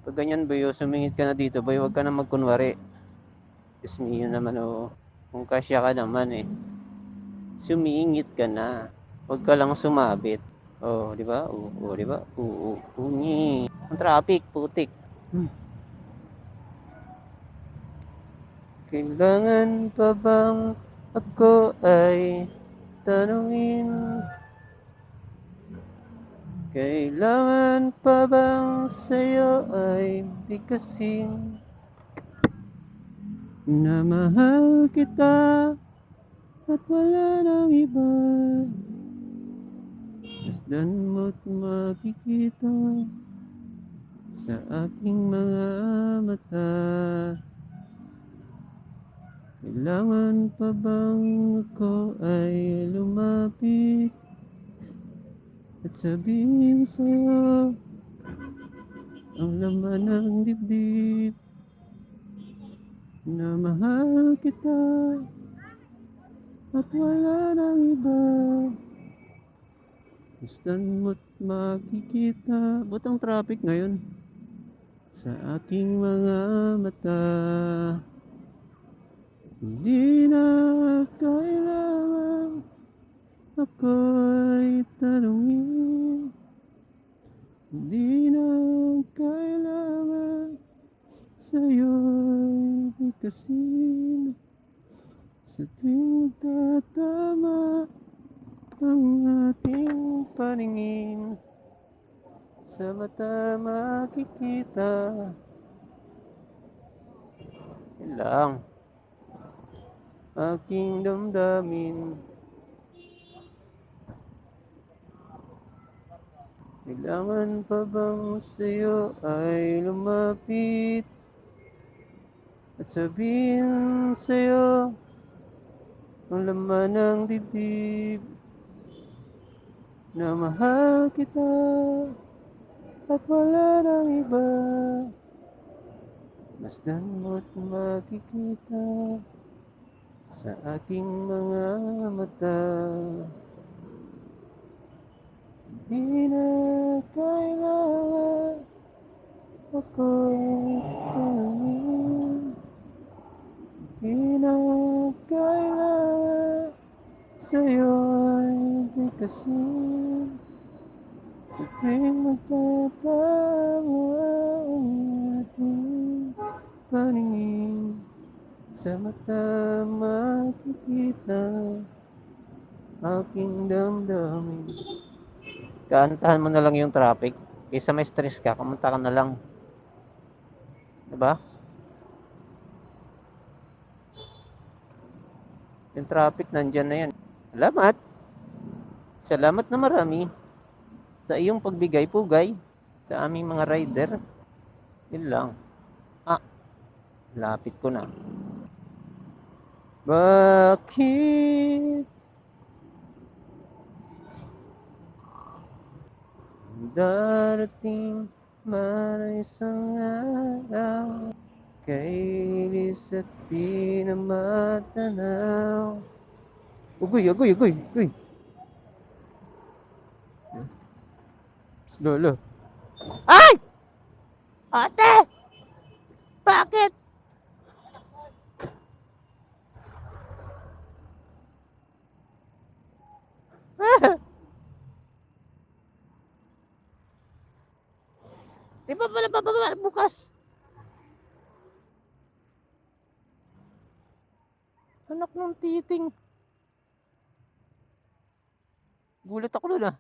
Pag ganyan boy, sumingit ka na dito boy, wag ka na magkunwari. Diyos mio naman kung kasya ka naman sumingit ka na. Wag ka lang sumabit. Di ba? Di ba? Unyi. Ang traffic, putik. Kailangan pa bang ako ay tanungin? Kailangan pa bang sa'yo ay bigkasin na mahal kita at wala nang iba? Masdan mo't makikita sa aking mga mata. Kailangan pa bang ako ay lumapit at sabihin sa'yo ang laman ng dibdib na mahal kita at wala nang iba? Masdan mo't makikita. Ba't ang traffic ngayon? Sa aking mga mata. Hindi na kailangan ako'y tanungin. Hindi na kailangan sa'yo'y bigkasin. Sa tuwing tatama ang ating paningin, sa mata makikita. Yun lang. Aking damdamin. Kailangan pa bang sa'yo ay lumapit at sabihin sa'yo ang laman ng dibdib na mahal kita at wala nang iba? Masdan mo't makikita sa aking mga mata. Di na kailangan ako'y tanungin. Di na kailangan sa'yo'y bigkasin. Sa tuwing magtatama ang ating paningin, sa mata makikita aking damdamin. Kaantahan mo na lang yung traffic. Kaysa may stress ka, kumunta ka na lang. Diba? Yung traffic nandyan na yan. Salamat. Salamat na marami sa iyong pagbigay-pugay sa aming mga rider. Yun lang. Lapit ko na. Bakit darating man isang araw, kainis at di na matanaw? Ugoy. Lolo. Ay! Ate! Bakit? Di ba pala bababa bukas? Anak ng titing. Gulat ako nun ah.